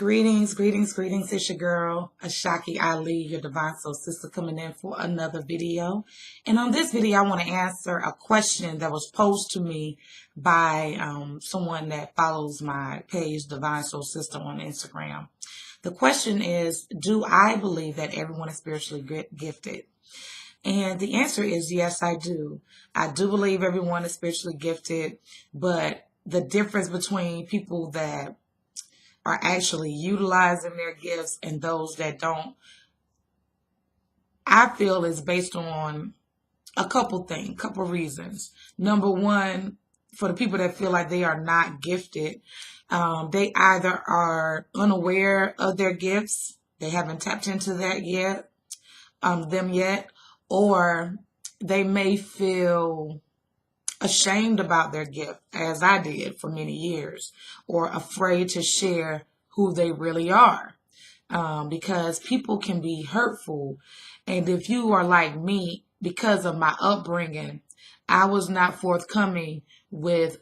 Greetings, greetings, greetings. It's your girl, Ashaki Ali, your divine soul sister, coming in for another video. And on this video, I want to answer a question that was posed to me by someone that follows my page, Divine Soul Sister, on Instagram. The question is, do I believe that everyone is spiritually gifted? And the answer is yes, I do. I do believe everyone is spiritually gifted, but the difference between people that are actually utilizing their gifts and those that don't, I feel is based on a couple reasons. Number one, for the people that feel like they are not gifted, they either are unaware of their gifts, they haven't tapped into that yet, them yet, or they may feel ashamed about their gift, as I did for many years, or afraid to share who they really are, because people can be hurtful. And if you are like me, because of my upbringing, I was not forthcoming with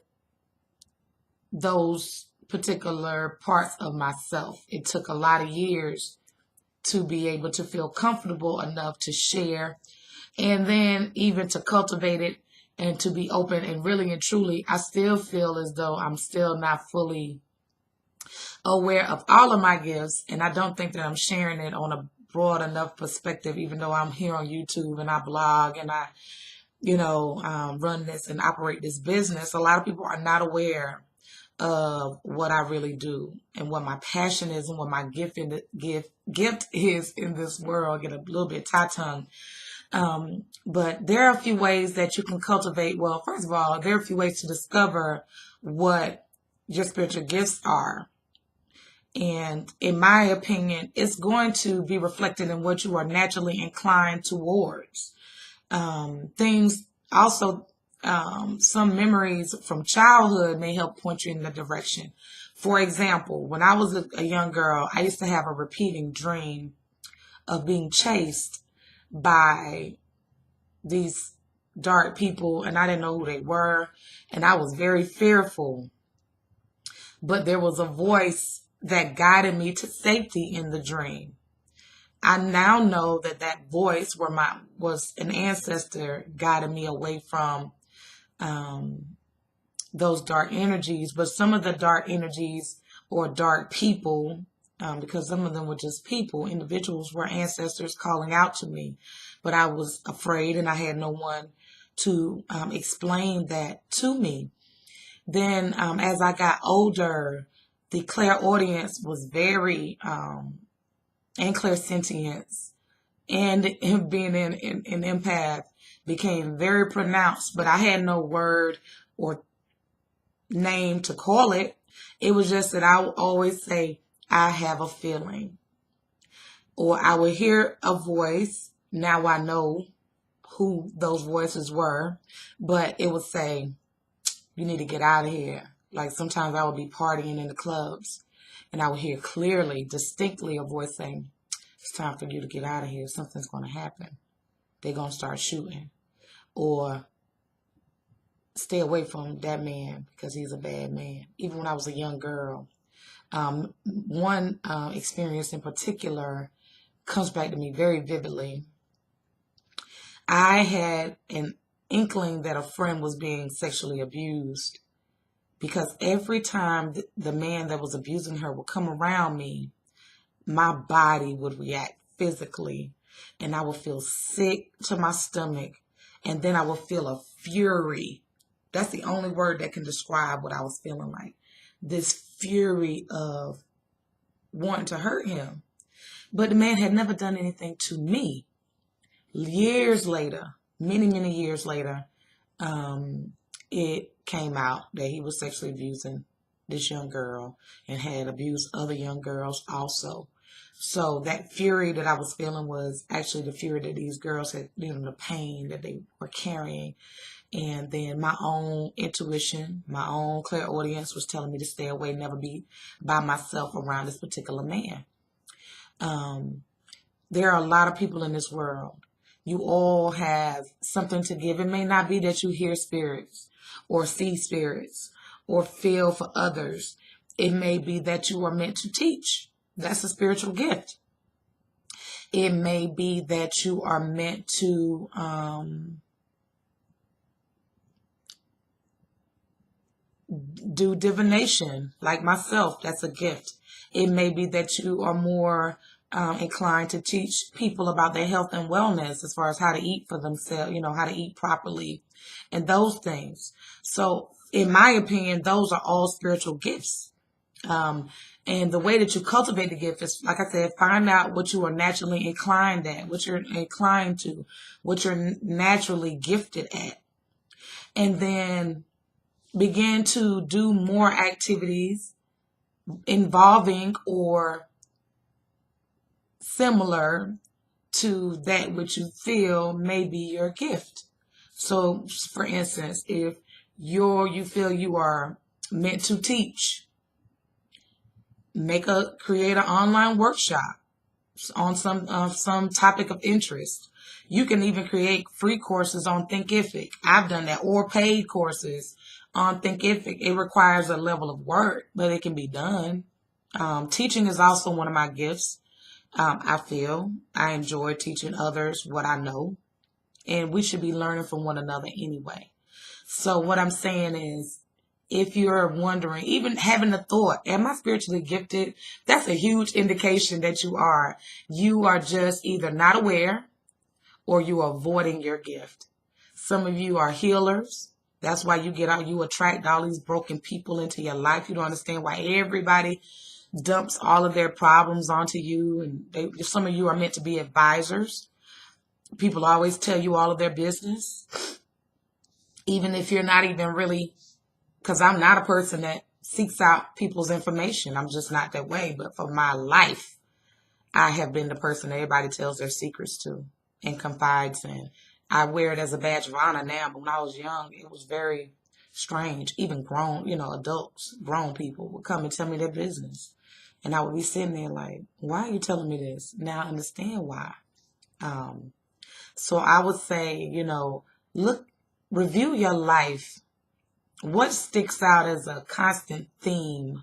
those particular parts of myself. It took a lot of years to be able to feel comfortable enough to share, and then even to cultivate it and to be open. And really and truly, I still feel as though I'm still not fully aware of all of my gifts. And I don't think that I'm sharing it on a broad enough perspective, even though I'm here on YouTube and I blog and I, run this and operate this business. A lot of people are not aware of what I really do and what my passion is and what my gift is in this world. I get a little bit tie-tongue. But there are a few ways that you can cultivate. Well, first of all, there are a few ways to discover what your spiritual gifts are. And in my opinion, it's going to be reflected in what you are naturally inclined towards. Things also, some memories from childhood may help point you in the direction. For example, when I was a young girl, I used to have a repeating dream of being chased by these dark people, and I didn't know who they were, and I was very fearful. But there was a voice that guided me to safety in the dream. I now know that that voice was an ancestor guiding me away from those dark energies. But some of the dark energies or dark people, because some of them were just people, individuals, were ancestors calling out to me. But I was afraid and I had no one to explain that to me. Then as I got older, the clairaudience was very, and clairsentience and being an empath became very pronounced, but I had no word or name to call it. It was just that I would always say, I have a feeling. Or I would hear a voice. Now I know who those voices were, but it would say, you need to get out of here. Like sometimes I would be partying in the clubs and I would hear clearly, distinctly a voice saying, it's time for you to get out of here. Something's going to happen. They're going to start shooting. Or stay away from that man because he's a bad man. Even when I was a young girl. One experience in particular comes back to me very vividly. I had an inkling that a friend was being sexually abused, because every time the man that was abusing her would come around me, my body would react physically and I would feel sick to my stomach, and then I would feel a fury. That's the only word that can describe what I was feeling like. This fury of wanting to hurt him. But the man had never done anything to me. Years later, many, many years later, it came out that he was sexually abusing this young girl and had abused other young girls also. So that fury that I was feeling was actually the fury that these girls had, the pain that they were carrying. And then my own intuition, my own clairaudience was telling me to stay away, never be by myself around this particular man. There are a lot of people in this world. You all have something to give. It may not be that you hear spirits or see spirits or feel for others. It may be that you are meant to teach. That's a spiritual gift. It may be that you are meant to do divination, like myself. That's a gift. It may be that you are more inclined to teach people about their health and wellness as far as how to eat for themselves, how to eat properly and those things. So, in my opinion, those are all spiritual gifts. And the way that you cultivate the gift is, like I said, find out what you are naturally inclined at, what you're inclined to, what you're naturally gifted at. And then begin to do more activities involving or similar to that which you feel may be your gift. So, for instance, if you feel you are meant to teach, create an online workshop on some topic of interest. You can even create free courses on Thinkific. I've done that, or paid courses on Thinkific. It requires a level of work, but it can be done. Teaching is also one of my gifts. I feel I enjoy teaching others what I know, and we should be learning from one another anyway. So what I'm saying is, if you're wondering, even having the thought, am I spiritually gifted? That's a huge indication that you are. You are just either not aware or you are avoiding your gift. Some of you are healers. That's why you attract all these broken people into your life. You don't understand why everybody dumps all of their problems onto you. And some of you are meant to be advisors. People always tell you all of their business. Even if you're not even really, because I'm not a person that seeks out people's information. I'm just not that way. But for my life, I have been the person everybody tells their secrets to and confides in. I wear it as a badge of honor now, but when I was young, it was very strange. Even grown, adults, grown people would come and tell me their business. And I would be sitting there like, why are you telling me this? Now I understand why. So I would say, review your life. What sticks out as a constant theme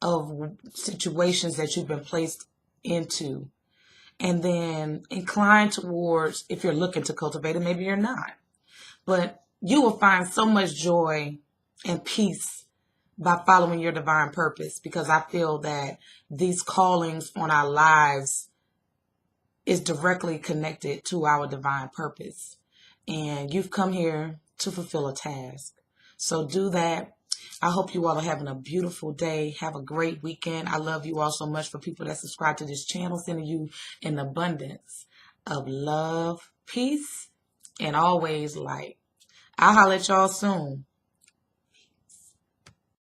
of situations that you've been placed into? And then incline towards, if you're looking to cultivate it, maybe you're not. But you will find so much joy and peace by following your divine purpose, because I feel that these callings on our lives is directly connected to our divine purpose. And you've come here to fulfill a task. So do that. I hope you all are having a beautiful day. Have a great weekend. I love you all so much. For people that subscribe to this channel, sending you an abundance of love, peace, and always light. I'll holler at y'all soon.